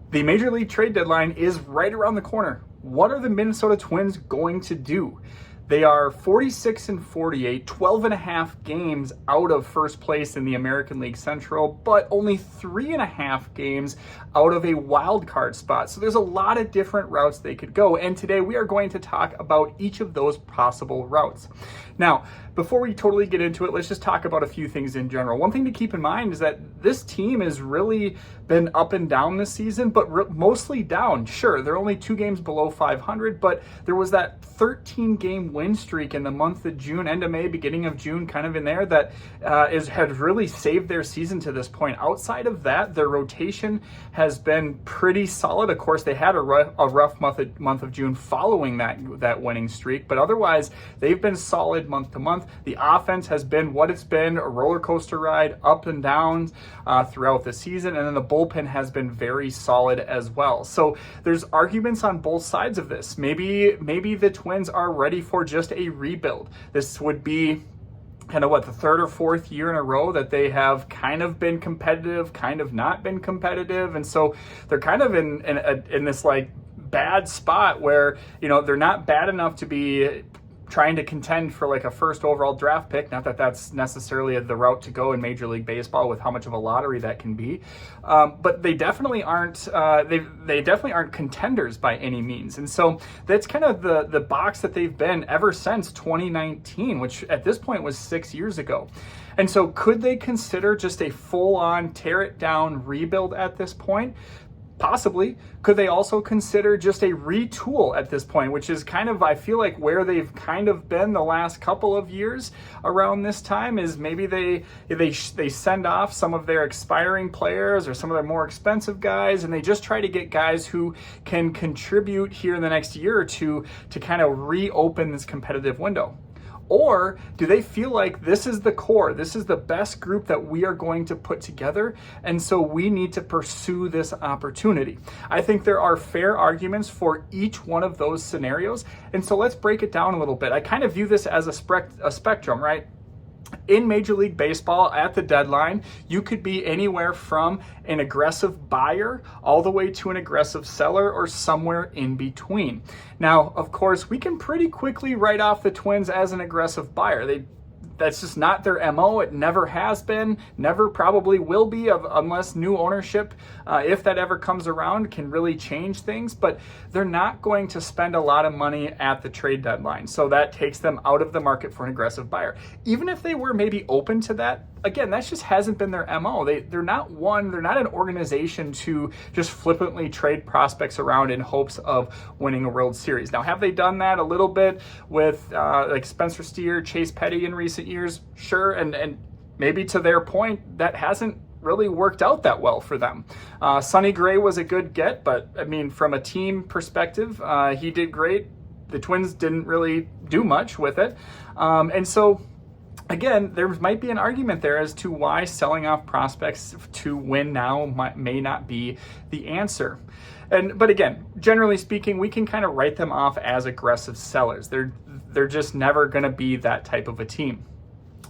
The Major League trade deadline is right around the corner. What are the Minnesota Twins going to do? They are 46-48, 12 and a half games out of first place in the American League Central, but only 3.5 games out of a wild card spot. So there's a lot of different routes they could go. And today we are going to talk about each of those possible routes. Now, before we totally get into it, let's just talk about a few things in general. One thing to keep in mind is that this team has really been up and down this season, but mostly down. Sure, they're only 2 games below 500, but there was that 13-game win streak in the month of June, end of May, beginning of June, kind of in there, that had really saved their season to this point. Outside of that, their rotation has been pretty solid. Of course, they had a rough month of June following that winning streak, but otherwise, they've been solid month to month. The offense has been what it's been, a roller coaster ride, up and down throughout the season, and then the bullpen has been very solid as well. So there's arguments on both sides of this. Maybe the Twins are ready for just a rebuild. This would be kind of the third or fourth year in a row that they have kind of been competitive, kind of not been competitive, and so they're kind of in this like bad spot where, you know, they're not bad enough to be trying to contend for like a first overall draft pick. Not that that's necessarily the route to go in Major League Baseball with how much of a lottery that can be, but they definitely aren't. They definitely aren't contenders by any means, and so that's kind of the box that they've been ever since 2019, which at this point was 6 years ago. And so, could they consider just a full-on tear it down rebuild at this point? Possibly. Could they also consider just a retool at this point, which is kind of, I feel like, where they've kind of been the last couple of years around this time, is maybe they send off some of their expiring players or some of their more expensive guys, and they just try to get guys who can contribute here in the next year or two to kind of reopen this competitive window. Or do they feel like this is the core, this is the best group that we are going to put together, and so we need to pursue this opportunity? I think there are fair arguments for each one of those scenarios, and so let's break it down a little bit. I kind of view this as a spectrum, right? In Major League Baseball, at the deadline, you could be anywhere from an aggressive buyer all the way to an aggressive seller, or somewhere in between. Now, of course, we can pretty quickly write off the Twins as an aggressive buyer. That's just not their MO. It never has been, never probably will be, unless new ownership, if that ever comes around, can really change things. But they're not going to spend a lot of money at the trade deadline. So that takes them out of the market for an aggressive buyer. Even if they were maybe open to that, again, that just hasn't been their MO. They're not an organization to just flippantly trade prospects around in hopes of winning a World Series. Now, have they done that a little bit with like Spencer Steer, Chase Petty in recent years? Sure, and maybe to their point, that hasn't really worked out that well for them. Sonny Gray was a good get, but I mean, from a team perspective, he did great. The Twins didn't really do much with it, and so again, there might be an argument there as to why selling off prospects to win now may not be the answer. But again, generally speaking, we can kind of write them off as aggressive sellers. They're just never going to be that type of a team.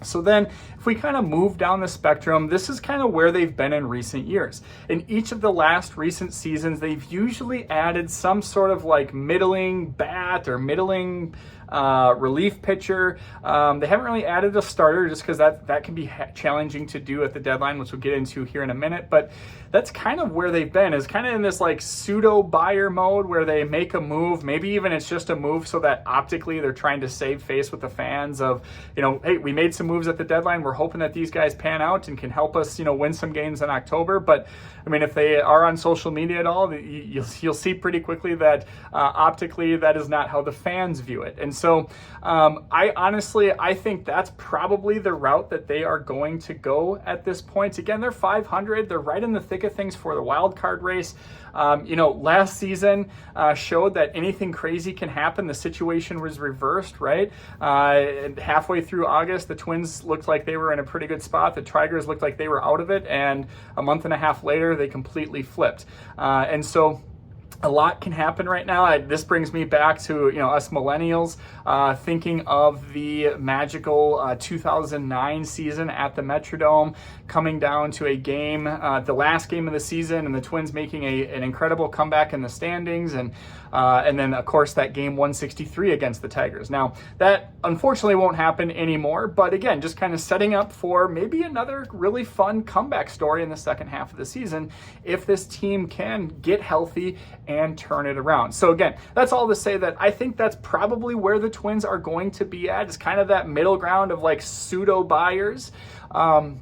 So then, if we kind of move down the spectrum, this is kind of where they've been in recent years. In each of the last recent seasons, they've usually added some sort of like middling bat or middling relief pitcher. They haven't really added a starter, just because that can be challenging to do at the deadline, which we'll get into here in a minute. But that's kind of where they've been, is kind of in this like pseudo buyer mode where they make a move. Maybe even it's just a move so that optically they're trying to save face with the fans of, you know, hey, we made some moves at the deadline. We're hoping that these guys pan out and can help us, you know, win some games in October. But I mean, if they are on social media at all, you'll see pretty quickly that optically that is not how the fans view it. And so I think that's probably the route that they are going to go at this point. Again, they're 500. They're right in the thick of things for the wild card race. Last season showed that anything crazy can happen. The situation was reversed, right? Halfway through August, the Twins looked like they were in a pretty good spot. The Tigers looked like they were out of it. And a month and a half later, they completely flipped. And so A lot can happen right now. This brings me back to us millennials thinking of the magical 2009 season at the Metrodome, coming down to a game, the last game of the season, and the Twins making an incredible comeback in the standings, and then of course that game 163 against the Tigers. Now that unfortunately won't happen anymore, but again, just kind of setting up for maybe another really fun comeback story in the second half of the season if this team can get healthy and turn it around. So again, that's all to say that I think that's probably where the Twins are going to be at, is kind of that middle ground of like pseudo buyers, and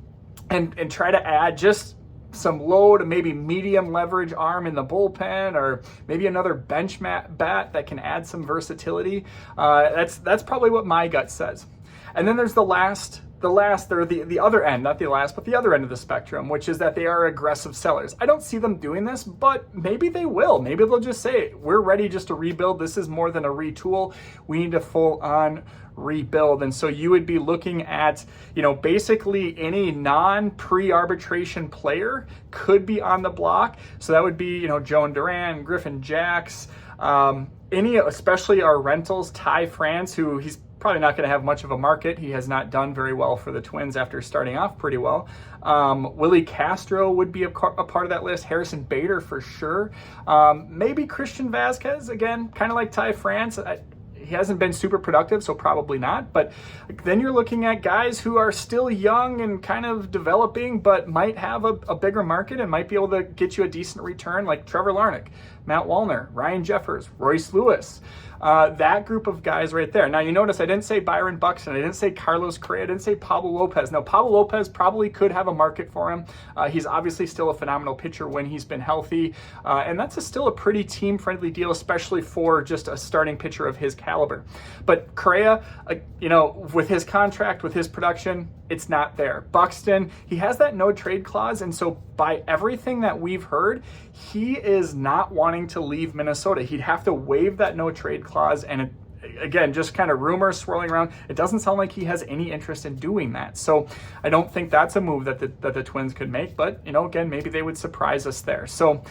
try to add just some low to maybe medium leverage arm in the bullpen, or maybe another bench bat that can add some versatility. That's probably what my gut says. And then there's the other end, not the last, but the other end of the spectrum, which is that they are aggressive sellers. I don't see them doing this, but maybe they will. Maybe they'll just say, we're ready just to rebuild. This is more than a retool. We need a full-on rebuild. And so you would be looking at, basically any non-pre-arbitration player could be on the block. So that would be, Joan Duran, Griffin Jacks, especially our rentals, Ty France, who he's probably not going to have much of a market. He has not done very well for the Twins after starting off pretty well. Willie Castro would be a part of that list. Harrison Bader for sure. Maybe Christian Vasquez, again, kind of like Ty France. He hasn't been super productive, so probably not. But then you're looking at guys who are still young and kind of developing, but might have a bigger market and might be able to get you a decent return, like Trevor Larnach, Matt Wallner, Ryan Jeffers, Royce Lewis. That group of guys right there. Now, you notice I didn't say Byron Buxton. I didn't say Carlos Correa. I didn't say Pablo Lopez. Now, Pablo Lopez probably could have a market for him. He's obviously still a phenomenal pitcher when he's been healthy. And that's still a pretty team-friendly deal, especially for just a starting pitcher of his caliber. But Correa, with his contract, with his production, it's not there. Buxton, he has that no-trade clause, and so by everything that we've heard, he is not wanting to leave Minnesota. He'd have to waive that no-trade clause, and again, just kind of rumors swirling around. It doesn't sound like he has any interest in doing that. So I don't think that's a move that the Twins could make, but, again, maybe they would surprise us there. So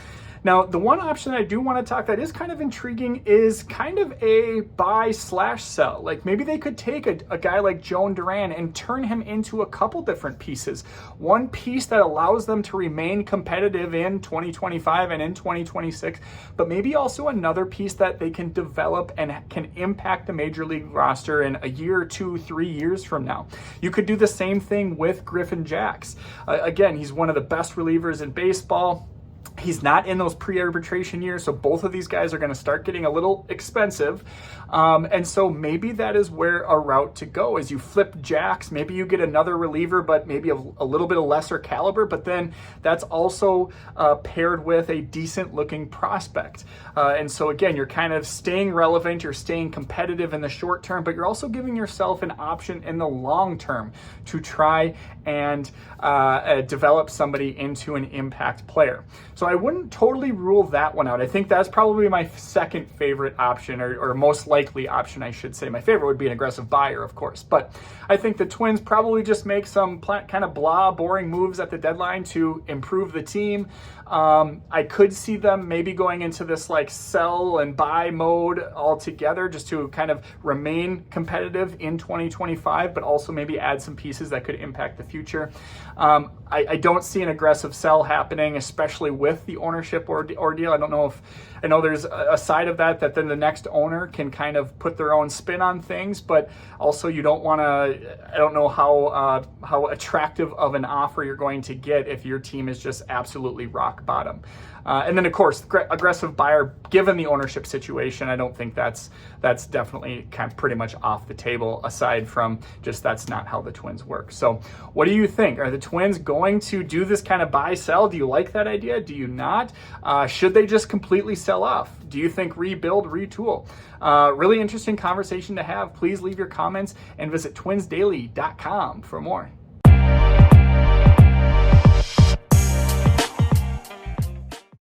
now, the one option I do want to talk that is kind of intriguing is kind of a buy/sell. Like maybe they could take a guy like Joan Duran and turn him into a couple different pieces. One piece that allows them to remain competitive in 2025 and in 2026, but maybe also another piece that they can develop and can impact the major league roster in a year, 2, 3 years from now. You could do the same thing with Griffin Jacks. Again, he's one of the best relievers in baseball. He's not in those pre-arbitration years, so both of these guys are going to start getting a little expensive. And so maybe that is where a route to go is you flip Jacks. Maybe you get another reliever, but maybe a little bit of lesser caliber, but then that's also paired with a decent looking prospect. And so again, you're kind of staying relevant, you're staying competitive in the short term, but you're also giving yourself an option in the long term to try and develop somebody into an impact player. So I wouldn't totally rule that one out. I think that's probably my second favorite option, or most likely option, I should say. My favorite would be an aggressive buyer, of course. But I think the Twins probably just make some kind of blah, boring moves at the deadline to improve the team. I could see them maybe going into this like sell and buy mode altogether just to kind of remain competitive in 2025, but also maybe add some pieces that could impact the future. I don't see an aggressive sell happening, especially with the ownership ordeal. I know there's a side of that then the next owner can kind of put their own spin on things, but also you don't want to, I don't know how attractive of an offer you're going to get if your team is just absolutely rock bottom. And then of course, aggressive buyer, given the ownership situation, I don't think that's definitely kind of pretty much off the table, aside from just that's not how the Twins work. So what do you think? Are the Twins going to do this kind of buy sell? Do you like that idea? Do you not? Should they just completely sell off? Do you think rebuild, retool? Really interesting conversation to have. Please leave your comments and visit twinsdaily.com for more.